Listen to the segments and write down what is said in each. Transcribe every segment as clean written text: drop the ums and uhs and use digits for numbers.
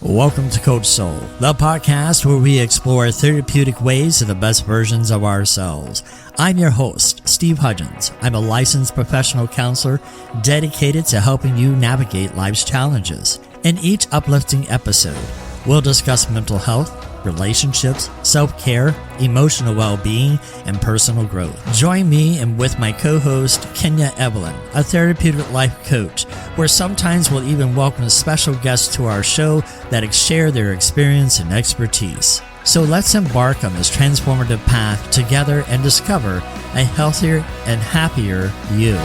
Welcome to Coach Soul, the podcast where we explore therapeutic ways to the best versions of ourselves. I'm your host, Steve Hudgins. I'm a licensed professional counselor dedicated to helping you navigate life's challenges. In each uplifting episode, we'll discuss mental health, relationships, self-care, emotional well-being, and personal growth. Join me and with my co-host, Kenya Evelyn, a therapeutic life coach, where sometimes we'll even welcome special guests to our show that share their experience and expertise. So let's embark on this transformative path together and discover a healthier and happier you.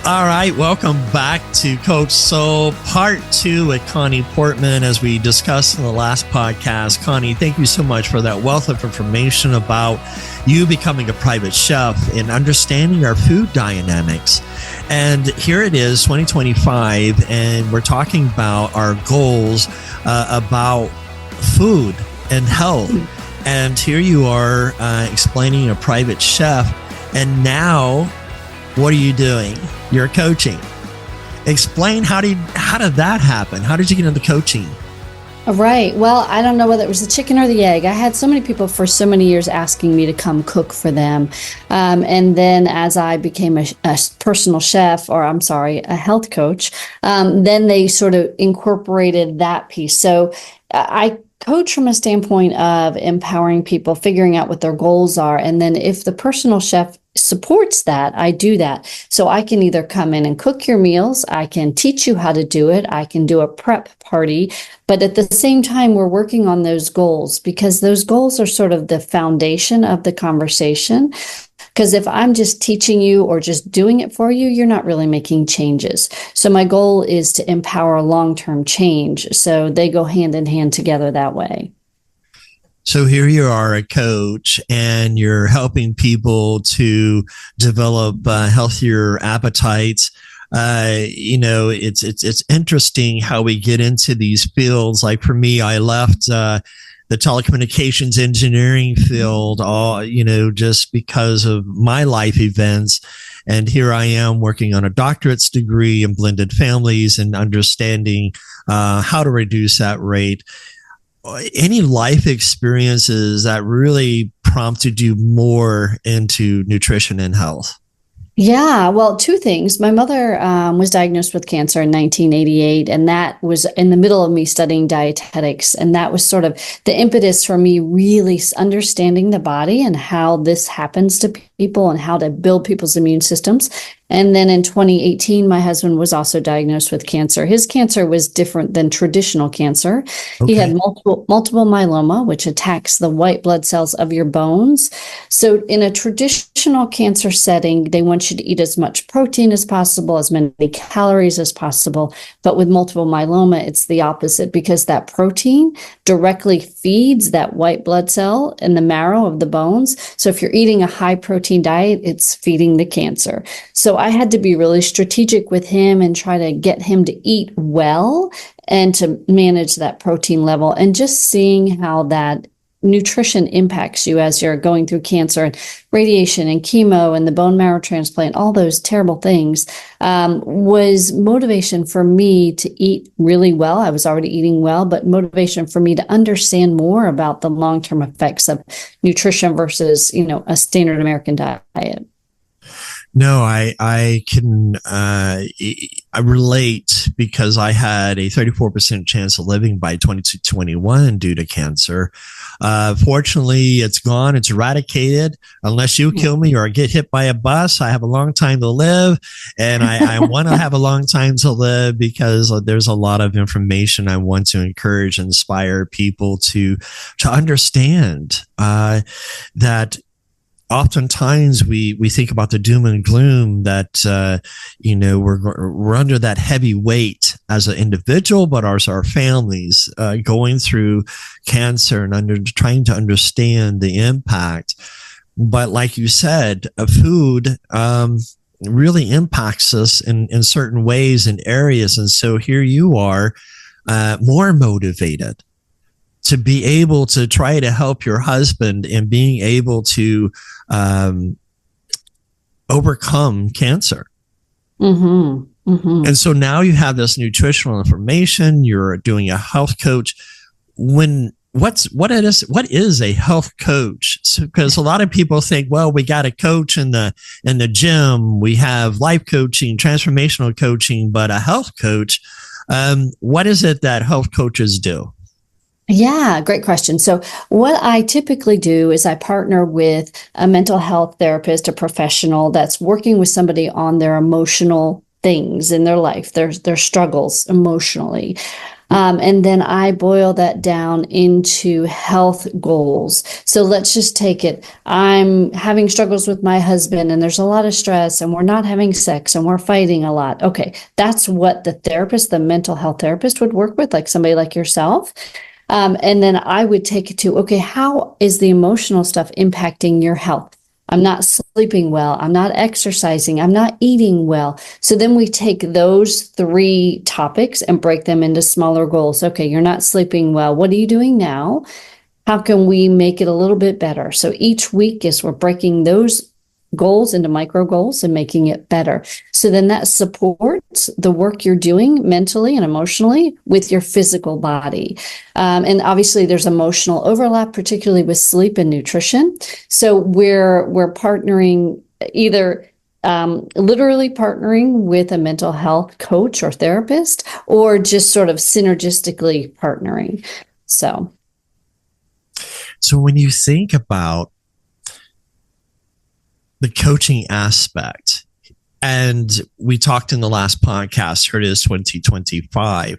All right, welcome back to Coach Soul, Part 2 with Connie Portman. As we discussed in the last podcast, Connie, thank you so much for that wealth of information about you becoming a private chef and understanding our food dynamics. And here it is, 2025, and we're talking about our goals about food and health. And here you are explaining a private chef, and now what are you doing? You're coaching. Explain how did that happen? How did you get into coaching? Right. Well, I don't know whether it was the chicken or the egg. I had so many people for so many years asking me to come cook for them. And then as I became a personal chef, a health coach, then they sort of incorporated that piece. So I coach from a standpoint of empowering people, figuring out what their goals are. And then if the personal chef supports that, I do that. So I can either come in and cook your meals, I can teach you how to do it, I can do a prep party, but at the same time, we're working on those goals because those goals are sort of the foundation of the conversation. Because if I'm just teaching you or just doing it for you, you're not really making changes. So my goal is to empower long-term change. So they go hand in hand together that way. So here you are, a coach, and you're helping people to develop healthier appetites. It's interesting how we get into these fields. Like for me, I left the telecommunications engineering field, just because of my life events. And here I am working on a doctorate's degree in blended families and understanding how to reduce that rate. Any life experiences that really prompted you more into nutrition and health? Yeah, well, two things. My mother was diagnosed with cancer in 1988, and that was in the middle of me studying dietetics. And that was sort of the impetus for me really understanding the body and how this happens to people and how to build people's immune systems. And then in 2018, my husband was also diagnosed with cancer. His cancer was different than traditional cancer. Okay. He had multiple myeloma, which attacks the white blood cells of your bones. So in a traditional cancer setting, they want you to eat as much protein as possible, as many calories as possible. But with multiple myeloma, it's the opposite because that protein directly feeds that white blood cell in the marrow of the bones. So if you're eating a high protein diet, it's feeding the cancer. So I had to be really strategic with him and try to get him to eat well and to manage that protein level, and just seeing how that nutrition impacts you as you're going through cancer and radiation and chemo and the bone marrow transplant, all those terrible things, was motivation for me to eat really well. I was already eating well, but motivation for me to understand more about the long-term effects of nutrition versus, a standard American diet. No, I can I relate because I had a 34% chance of living by 2021 due to cancer. Fortunately, it's gone. It's eradicated. Unless you kill me or I get hit by a bus, I have a long time to live. And I want to have a long time to live because there's a lot of information I want to encourage, inspire people to understand that oftentimes we think about the doom and gloom that, we're under that heavy weight as an individual, but as our families going through cancer and trying to understand the impact. But like you said, food really impacts us in certain ways and areas. And so here you are more motivated to be able to try to help your husband and being able to overcome cancer. Mm-hmm. Mm-hmm. And so now you have this nutritional information, you're doing a health coach. What is a health coach? Because a lot of people think, well, we got a coach in the gym, we have life coaching, transformational coaching, but a health coach, what is it that health coaches do? Yeah, great question. So, what I typically do is I partner with a mental health therapist, a professional that's working with somebody on their emotional things in their life, their struggles emotionally. And then I boil that down into health goals. So let's just take it. I'm having struggles with my husband and there's a lot of stress and we're not having sex and we're fighting a lot. Okay. That's what the therapist, the mental health therapist would work with, like somebody like yourself. And then I would take it to, okay, how is the emotional stuff impacting your health? I'm not sleeping well. I'm not exercising. I'm not eating well. So then we take those three topics and break them into smaller goals. Okay, you're not sleeping well. What are you doing now? How can we make it a little bit better? So each week is we're breaking those goals into micro goals and making it better. So then that supports the work you're doing mentally and emotionally with your physical body. And obviously there's emotional overlap, particularly with sleep and nutrition. So we're partnering either literally partnering with a mental health coach or therapist, or just sort of synergistically partnering. So when you think about the coaching aspect, and we talked in the last podcast, here it is 2025.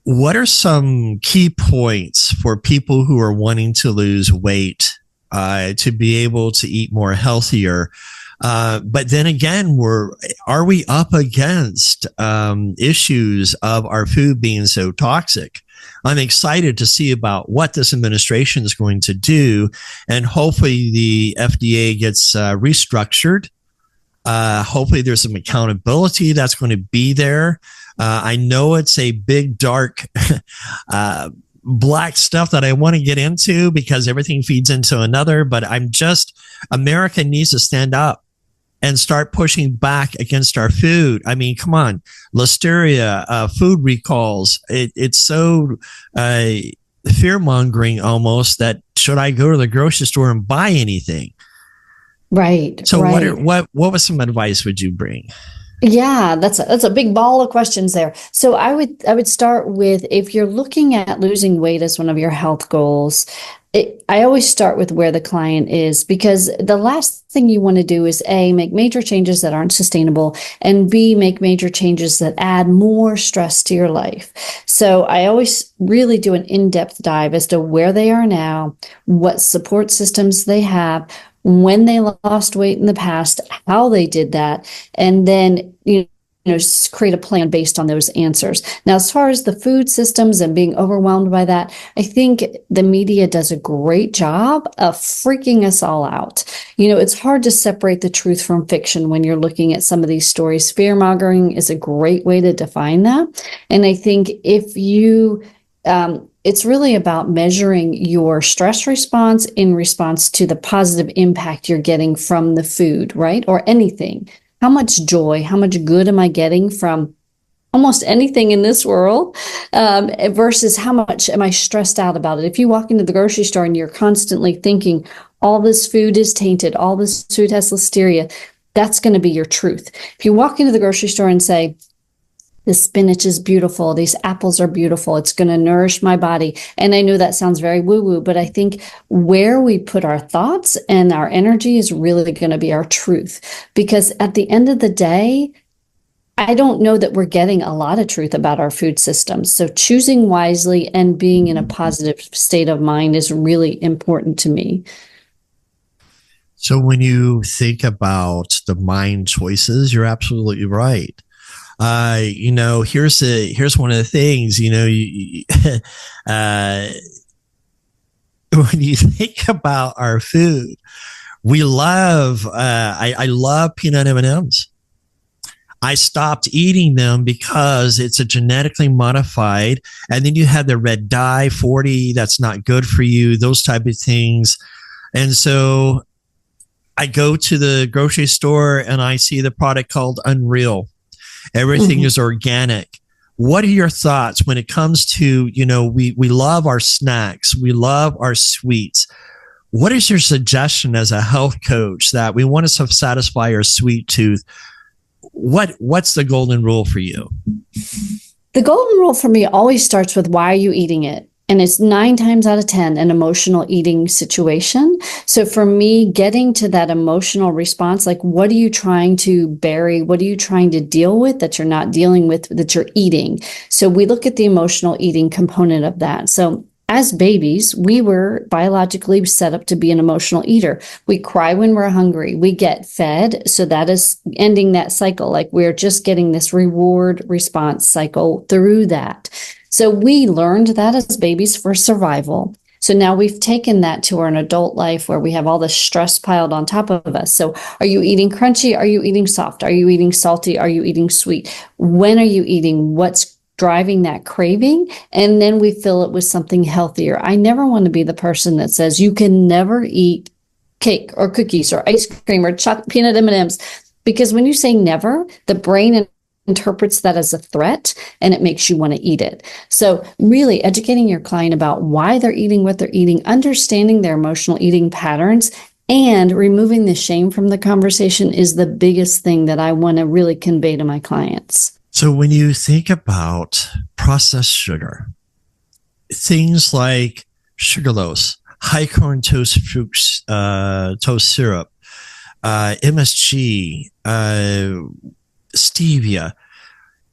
What are some key points for people who are wanting to lose weight, to be able to eat more healthier? But then again, are we up against issues of our food being so toxic? I'm excited to see about what this administration is going to do, and hopefully the FDA gets restructured. Hopefully there's some accountability that's going to be there. I know it's a big, dark, black stuff that I want to get into because everything feeds into another, but America needs to stand up and start pushing back against our food. I mean, come on, listeria, food recalls. It's so fear-mongering almost that should I go to the grocery store and buy anything? right. So right. what was some advice would you bring? Yeah, that's a big ball of questions there. So I would start with, if you're looking at losing weight as one of your health goals, I always start with where the client is, because the last thing you want to do is A, make major changes that aren't sustainable, and B, make major changes that add more stress to your life. So I always really do an in-depth dive as to where they are now, what support systems they have, when they lost weight in the past, how they did that, and then, just create a plan based on those answers. Now, as far as the food systems and being overwhelmed by that, I think the media does a great job of freaking us all out. It's hard to separate the truth from fiction when you're looking at some of these stories. Fear-mongering is a great way to define that. And I think if you it's really about measuring your stress response in response to the positive impact you're getting from the food, right? Or anything. How much joy, how much good am I getting from almost anything in this world, versus how much am I stressed out about it? If you walk into the grocery store and you're constantly thinking, all this food is tainted, all this food has listeria, that's going to be your truth. If you walk into the grocery store and say, this spinach is beautiful, these apples are beautiful, it's going to nourish my body. And I know that sounds very woo-woo, but I think where we put our thoughts and our energy is really going to be our truth. Because at the end of the day, I don't know that we're getting a lot of truth about our food systems. So choosing wisely and being in a positive state of mind is really important to me. So when you think about the mind choices, you're absolutely right. Here's one of the things, when you think about our food, we love, I love peanut M&Ms. I stopped eating them because it's a genetically modified, and then you have the red dye 40, that's not good for you, those type of things. And so I go to the grocery store and I see the product called Unreal. Everything is organic. What are your thoughts when it comes to, we love our snacks, we love our sweets. What is your suggestion as a health coach that we want to satisfy our sweet tooth? What's the golden rule for you? The golden rule for me always starts with, why are you eating it? And it's 9 times out of 10 an emotional eating situation. So for me, getting to that emotional response, like, what are you trying to bury? What are you trying to deal with that you're not dealing with, that you're eating? So we look at the emotional eating component of that. So as babies, we were biologically set up to be an emotional eater. We cry when we're hungry. We get fed. So that is ending that cycle. Like, we're just getting this reward response cycle through that. So we learned that as babies for survival. So now we've taken that to our adult life, where we have all the stress piled on top of us. So are you eating crunchy? Are you eating soft? Are you eating salty? Are you eating sweet? When are you eating? What's driving that craving? And then we fill it with something healthier. I never want to be the person that says you can never eat cake or cookies or ice cream or chocolate peanut M&Ms, because when you say never, the brain interprets that as a threat, and it makes you want to eat it. So really educating your client about why they're eating what they're eating, understanding their emotional eating patterns, and removing the shame from the conversation is the biggest thing that I want to really convey to my clients. So when you think about processed sugar, things like sucralose, high corn toast syrup, MSG, stevia,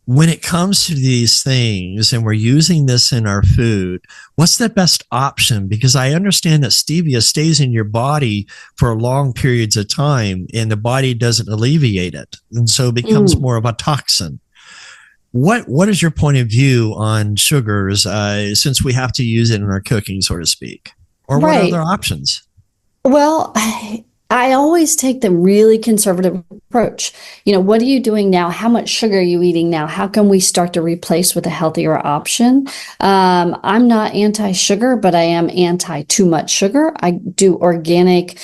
when it comes to these things and we're using this in our food, what's the best option? Because I understand that stevia stays in your body for long periods of time and the body doesn't alleviate it. And so it becomes more of a toxin. What is your point of view on sugars, since we have to use it in our cooking, so to speak? Or what other options? Well, I always take the really conservative approach. What are you doing now? How much sugar are you eating now? How can we start to replace with a healthier option? I'm not anti-sugar, but I am anti too much sugar. I do organic,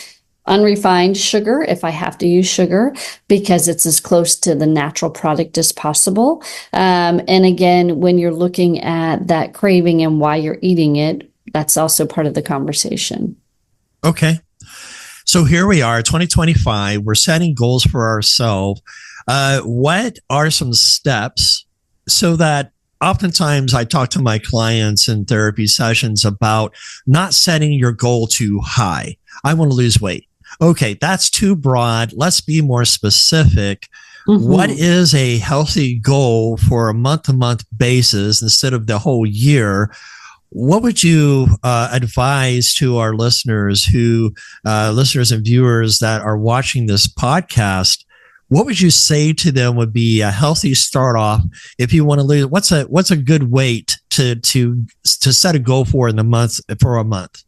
unrefined sugar if I have to use sugar, because it's as close to the natural product as possible. And again, when you're looking at that craving and why you're eating it, that's also part of the conversation. Okay. So here we are, 2025. We're setting goals for ourselves. What are some steps so that oftentimes I talk to my clients in therapy sessions about not setting your goal too high? I want to lose weight. Okay, that's too broad. Let's be more specific. What is a healthy goal for a month-to-month basis instead of the whole year? What would you advise to our listeners listeners and viewers that are watching this podcast? What would you say to them would be a healthy start off if you want to lose? What's a good weight to set a goal for a month?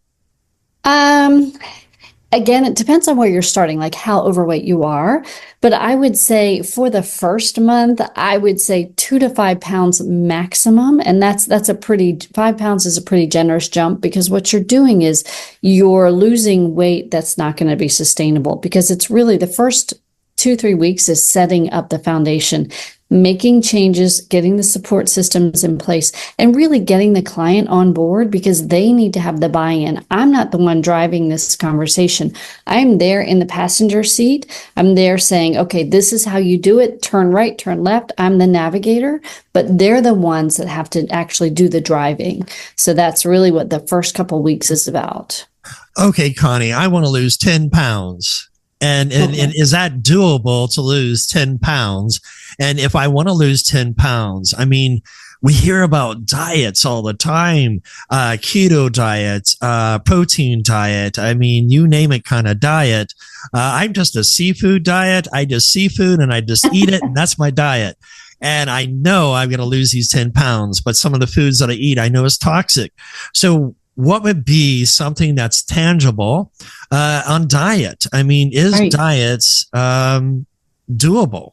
Again, it depends on where you're starting, like how overweight you are. But I would say for the first month, I would say 2 to 5 pounds maximum. And 5 pounds is a pretty generous jump, because what you're doing is you're losing weight that's not going to be sustainable, because it's really the first 2-3 weeks is setting up the foundation, making changes, getting the support systems in place, and really getting the client on board, because they need to have the buy-in. I'm not the one driving this conversation. I'm there in the passenger seat. I'm there saying, okay, this is how you do it. Turn right, turn left. I'm the navigator, but they're the ones that have to actually do the driving. So that's really what the first couple of weeks is about. Okay, Connie, I want to lose 10 pounds. And is that doable to lose 10 pounds? And if I want to lose 10 pounds, I mean, we hear about diets all the time, keto diet, protein diet. I mean, you name it kind of diet. I'm just a seafood diet. I just seafood and I just eat it. And that's my diet. And I know I'm going to lose these 10 pounds, but some of the foods that I eat, I know is toxic. So what would be something that's tangible on diet? I mean, is diets doable?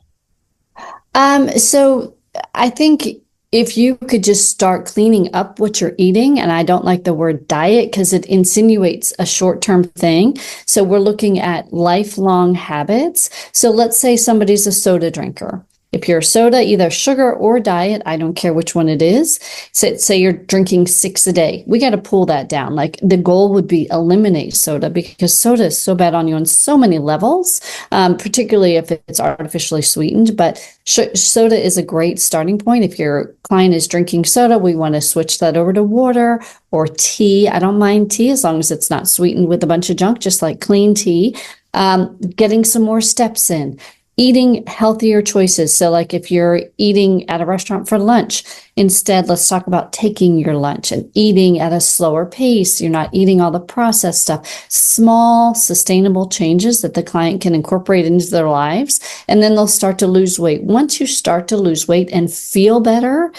So I think if you could just start cleaning up what you're eating, and I don't like the word diet because it insinuates a short-term thing. So we're looking at lifelong habits. So let's say somebody's a soda drinker. If you're a soda, either sugar or diet, I don't care which one it is. Say you're drinking 6 a day. We got to pull that down. Like the goal would be eliminate soda, because soda is so bad on you on so many levels, particularly if it's artificially sweetened. But soda is a great starting point. If your client is drinking soda, we want to switch that over to water or tea. I don't mind tea as long as it's not sweetened with a bunch of junk, just like clean tea. Getting some more steps in. Eating healthier choices. So like if you're eating at a restaurant for lunch, instead, let's talk about taking your lunch and eating at a slower pace. You're not eating all the processed stuff. Small, sustainable changes that the client can incorporate into their lives, and then they'll start to lose weight. Once you start to lose weight and feel better,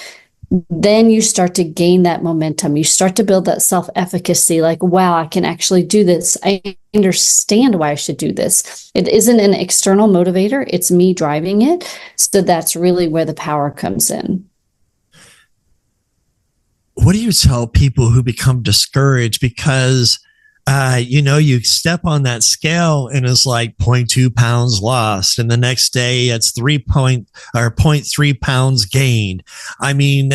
then you start to gain that momentum. You start to build that self-efficacy, like, wow, I can actually do this. I understand why I should do this. It isn't an external motivator. It's me driving it. So that's really where the power comes in. What do you tell people who become discouraged because you step on that scale and it's like 0.2 pounds lost, and the next day it's 0.3 pounds gained. I mean,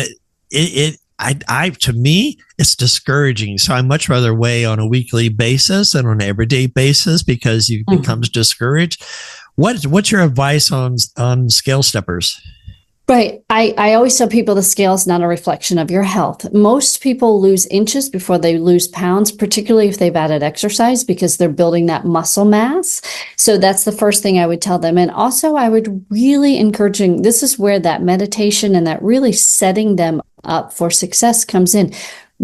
to me, it's discouraging. So I much rather weigh on a weekly basis than on an everyday basis because you become discouraged. What's your advice on scale steppers? Right. I always tell people the scale is not a reflection of your health. Most people lose inches before they lose pounds, particularly if they've added exercise, because they're building that muscle mass. So that's the first thing I would tell them. And also I would really encouraging, this is where that meditation and that really setting them up for success comes in.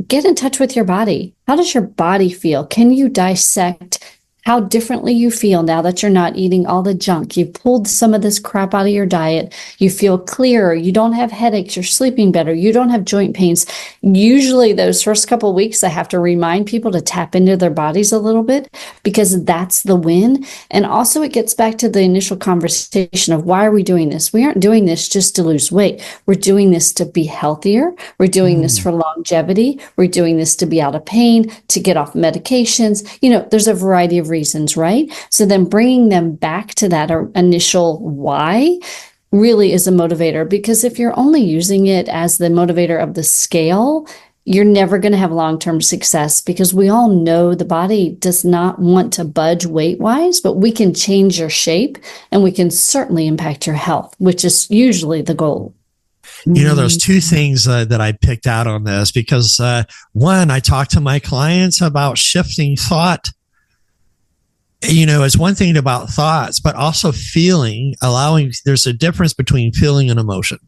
Get in touch with your body. How does your body feel? Can you dissect how differently you feel now that you're not eating all the junk? You've pulled some of this crap out of your diet. You feel clearer. You don't have headaches. You're sleeping better. You don't have joint pains. Usually those first couple of weeks, I have to remind people to tap into their bodies a little bit, because that's the win. And also it gets back to the initial conversation of, why are we doing this? We aren't doing this just to lose weight. We're doing this to be healthier. We're doing this for longevity. We're doing this to be out of pain, to get off medications. There's a variety of reasons, right? So then bringing them back to that initial why really is a motivator, because if you're only using it as the motivator of the scale, you're never going to have long-term success, because we all know the body does not want to budge weight-wise, but we can change your shape and we can certainly impact your health, which is usually the goal. There's two things that I picked out on this, because one, I talk to my clients about shifting thought. It's one thing about thoughts, but also feeling, there's a difference between feeling and emotion.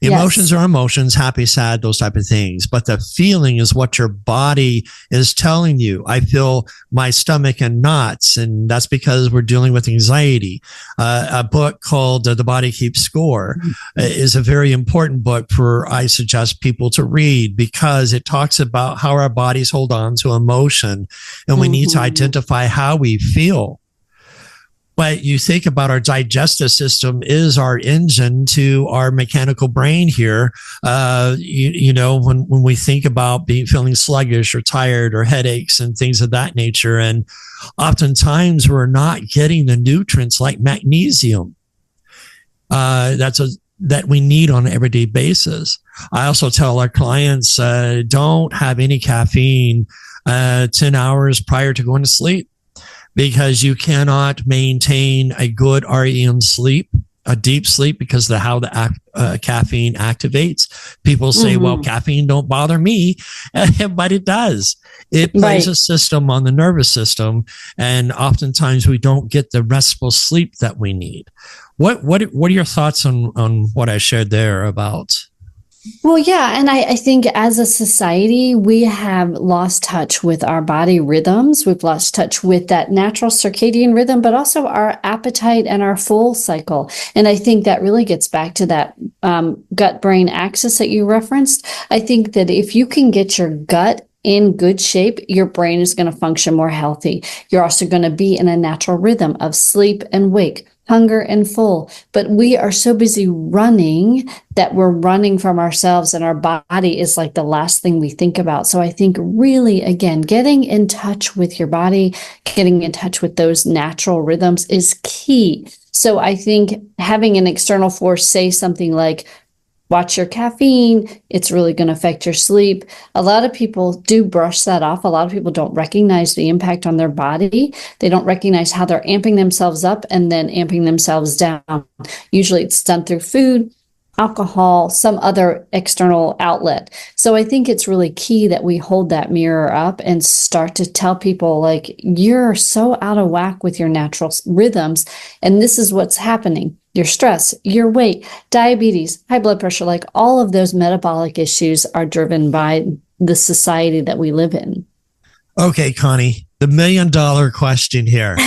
Emotions are emotions, happy, sad, those type of things. But the feeling is what your body is telling you. I feel my stomach in knots, and that's because we're dealing with anxiety. A book called The Body Keeps Score is a very important book I suggest people to read, because it talks about how our bodies hold on to emotion, and we need to identify how we feel. But you think about our digestive system is our engine to our mechanical brain here. When we think about feeling sluggish or tired or headaches and things of that nature, and oftentimes we're not getting the nutrients like magnesium that we need on an everyday basis. I also tell our clients, don't have any caffeine 10 hours prior to going to sleep, because you cannot maintain a good REM sleep, a deep sleep, because of how the caffeine activates. People say, well, caffeine don't bother me, but it does. It plays a system on the nervous system, and oftentimes we don't get the restful sleep that we need. What are your thoughts on what I shared there about? Well, yeah. And I think as a society, we have lost touch with our body rhythms. We've lost touch with that natural circadian rhythm, but also our appetite and our full cycle. And I think that really gets back to that gut-brain axis that you referenced. I think that if you can get your gut in good shape, your brain is going to function more healthy. You're also going to be in a natural rhythm of sleep and wake, hunger and full. But we are so busy running that we're running from ourselves, and our body is like the last thing we think about. So I think really, again, getting in touch with your body, getting in touch with those natural rhythms is key. So I think having an external force say something like, watch your caffeine, it's really going to affect your sleep. A lot of people do brush that off. A lot of people don't recognize the impact on their body. They don't recognize how they're amping themselves up and then amping themselves down. Usually it's done through food, alcohol, some other external outlet. So I think it's really key that we hold that mirror up and start to tell people, like, you're so out of whack with your natural rhythms, and this is what's happening. Your stress, your weight, diabetes, high blood pressure, like all of those metabolic issues are driven by the society that we live in. Okay, Connie, the $1 million question here.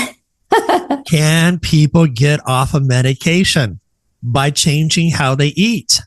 Can people get off of medication by changing how they eat?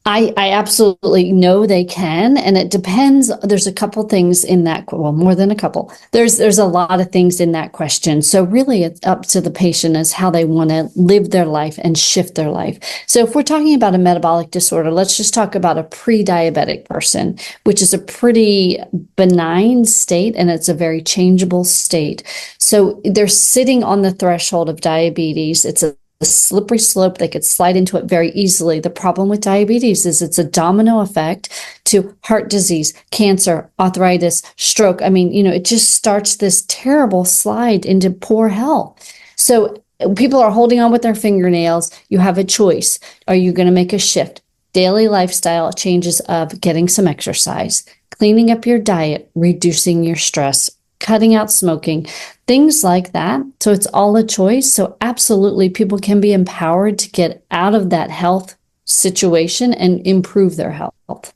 I absolutely know they can, and it depends. There's a couple things in that, well, more than a couple. There's a lot of things in that question. So really it's up to the patient as how they want to live their life and shift their life. So if we're talking about a metabolic disorder, let's just talk about a pre-diabetic person, which is a pretty benign state, and it's a very changeable state. So they're sitting on the threshold of diabetes. It's a slippery slope. They could slide into it very easily. The problem with diabetes is it's a domino effect to heart disease, cancer, arthritis, stroke. I mean, it just starts this terrible slide into poor health. So people are holding on with their fingernails. You have a choice. Are you going to make a shift? Daily lifestyle changes of getting some exercise, cleaning up your diet, reducing your stress, cutting out smoking, things like that. So it's all a choice. So absolutely, people can be empowered to get out of that health situation and improve their health.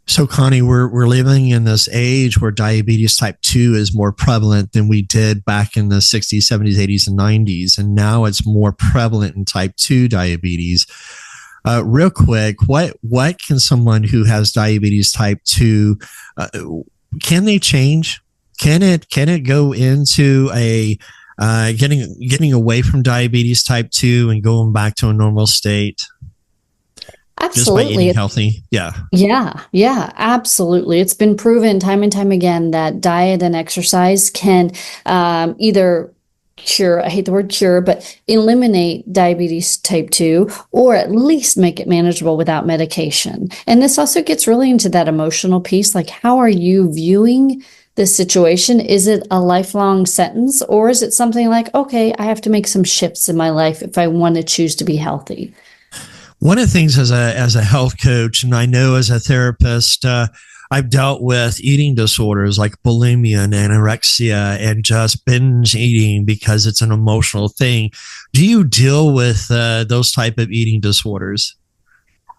So, Connie, we're living in this age where diabetes type 2 is more prevalent than we did back in the 60s, 70s, 80s, and 90s. And now it's more prevalent in type 2 diabetes. Real quick, what can someone who has diabetes type 2, can they change? Can it go into a getting away from diabetes type 2 and going back to a normal state? Absolutely. Just by eating healthy? Yeah, absolutely. It's been proven time and time again that diet and exercise can either cure, I hate the word cure, but eliminate diabetes type 2, or at least make it manageable without medication. And this also gets really into that emotional piece, like, how are you viewing this situation? Is it a lifelong sentence, or is it something like, okay, I have to make some shifts in my life if I want to choose to be healthy? One of the things as a health coach, and I know as a therapist, I've dealt with eating disorders like bulimia and anorexia and just binge eating because it's an emotional thing. Do you deal with those type of eating disorders?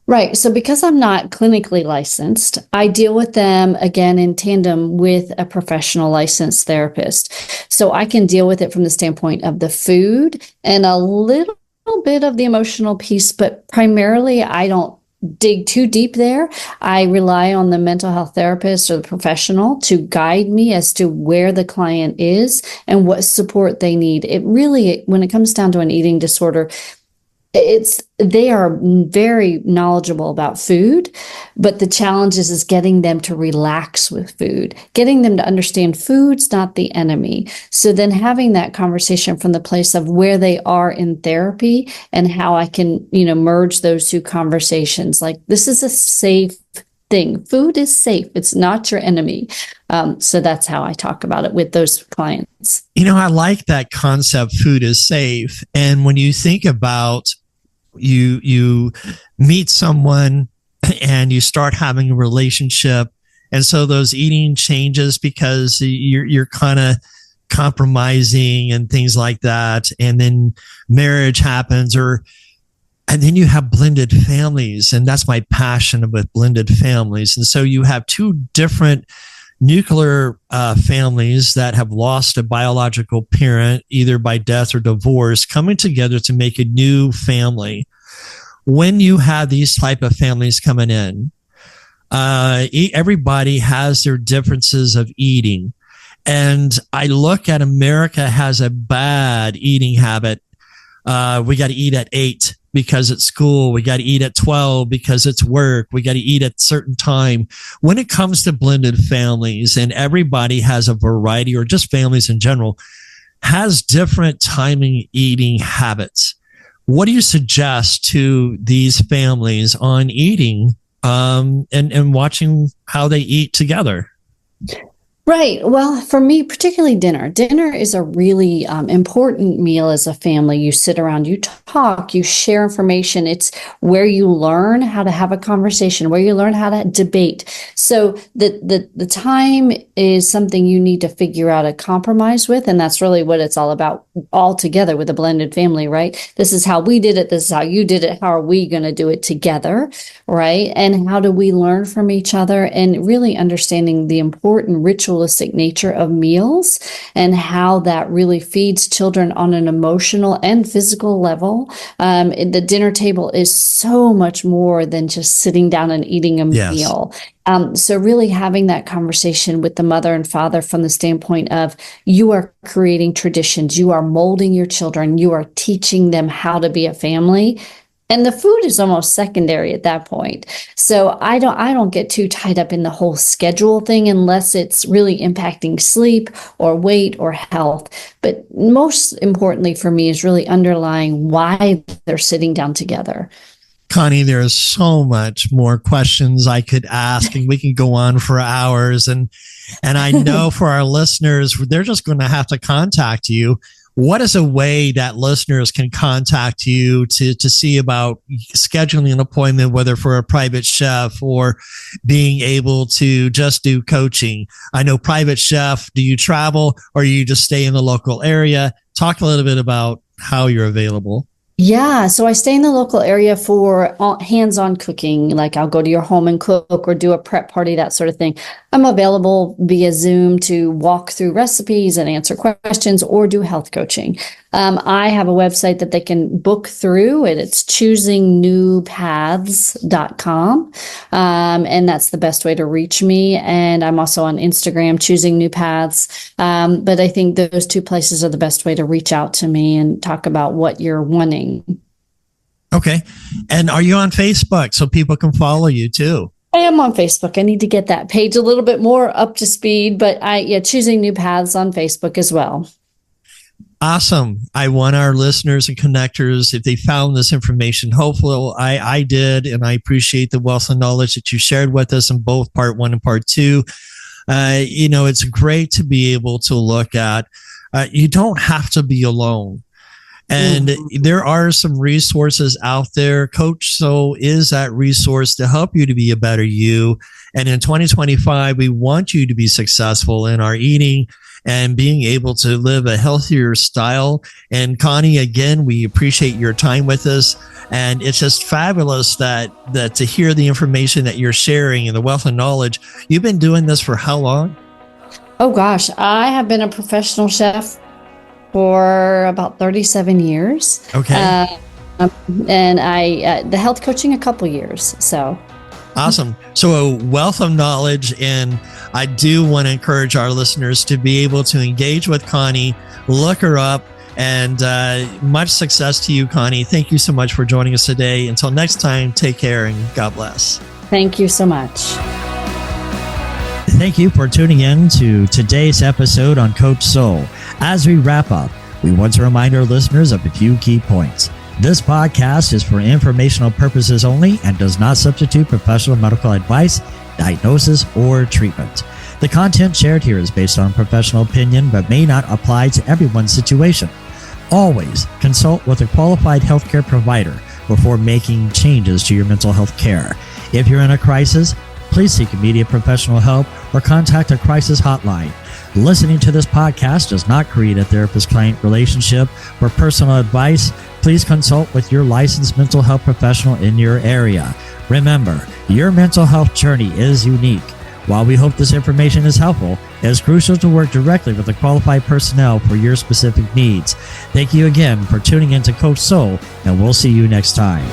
Right. So because I'm not clinically licensed, I deal with them again in tandem with a professional licensed therapist. So I can deal with it from the standpoint of the food and a little bit of the emotional piece, but primarily I don't dig too deep there. I rely on the mental health therapist or the professional to guide me as to where the client is and what support they need. It really, when it comes down to an eating disorder, they are very knowledgeable about food, but the challenge is getting them to relax with food, getting them to understand food's not the enemy. So then having that conversation from the place of where they are in therapy and how I can, merge those two conversations. Like, this is a safe thing. Food is safe. It's not your enemy. So that's how I talk about it with those clients. I like that concept, food is safe. And when you think about you meet someone and you start having a relationship, and so those eating changes because you're kind of compromising and things like that, and then marriage happens, and then you have blended families, and that's my passion with blended families. And so you have two different nuclear families that have lost a biological parent, either by death or divorce, coming together to make a new family. When you have these type of families coming in, everybody has their differences of eating. And I look at America has a bad eating habit. We got to eat at 8 because it's school. We got to eat at 12 because it's work. We got to eat at a certain time. When it comes to blended families and everybody has a variety, or just families in general, has different timing eating habits. What do you suggest to these families on eating and watching how they eat together? Right. Well, for me, particularly dinner. Dinner is a really important meal as a family. You sit around, you talk, you share information. It's where you learn how to have a conversation, where you learn how to debate. So the time is something you need to figure out a compromise with, and that's really what it's all about all together with a blended family, right? This is how we did it. This is how you did it. How are we going to do it together, right? And how do we learn from each other, and really understanding the important ritualistic nature of meals and how that really feeds children on an emotional and physical level. The dinner table is so much more than just sitting down and eating a meal. So really having that conversation with the mother and father from the standpoint of, you are creating traditions, you are molding your children, you are teaching them how to be a family. And the food is almost secondary at that point. So I don't get too tied up in the whole schedule thing unless it's really impacting sleep or weight or health. But most importantly for me is really underlying why they're sitting down together. Connie, there's so much more questions I could ask, and we can go on for hours. And I know for our listeners, they're just going to have to contact you. What is a way that listeners can contact you to see about scheduling an appointment, whether for a private chef or being able to just do coaching? I know private chef, do you travel or you just stay in the local area? Talk a little bit about how you're available. Yeah, so I stay in the local area for hands-on cooking. Like I'll go to your home and cook or do a prep party, that sort of thing. I'm available via Zoom to walk through recipes and answer questions or do health coaching. I have a website that they can book through, and it's choosingnewpaths.com. And that's the best way to reach me. And I'm also on Instagram, Choosing New Paths. But I think those two places are the best way to reach out to me and talk about what you're wanting. Okay. And are you on Facebook so people can follow you too? I am on Facebook. I need to get that page a little bit more up to speed, but Choosing New Paths on Facebook as well. Awesome. I want our listeners and connectors, if they found this information, hopefully I did, and I appreciate the wealth of knowledge that you shared with us in both part 1 and part 2. It's great to be able to look at, you don't have to be alone. And there are some resources out there. Coach So is that resource to help you to be a better you. And in 2025, we want you to be successful in our eating and being able to live a healthier style. And Connie, again, we appreciate your time with us. And it's just fabulous that to hear the information that you're sharing and the wealth of knowledge. You've been doing this for how long? Oh, gosh. I have been a professional chef for about 37 years. Okay. And the health coaching a couple years. So awesome. So a wealth of knowledge. And I do want to encourage our listeners to be able to engage with Connie, look her up, and much success to you, Connie. Thank you so much for joining us today. Until next time, take care and God bless. Thank you so much. Thank you for tuning in to today's episode on Coach Soul. As we wrap up, we want to remind our listeners of a few key points. This podcast is for informational purposes only and does not substitute professional medical advice, diagnosis, or treatment. The content shared here is based on professional opinion but may not apply to everyone's situation. Always consult with a qualified healthcare provider before making changes to your mental health care. If you're in a crisis, please seek immediate professional help or contact a crisis hotline. Listening to this podcast does not create a therapist-client relationship. For personal advice, please consult with your licensed mental health professional in your area. Remember, your mental health journey is unique. While we hope this information is helpful, it is crucial to work directly with the qualified personnel for your specific needs. Thank you again for tuning in to Coach Soul, and we'll see you next time.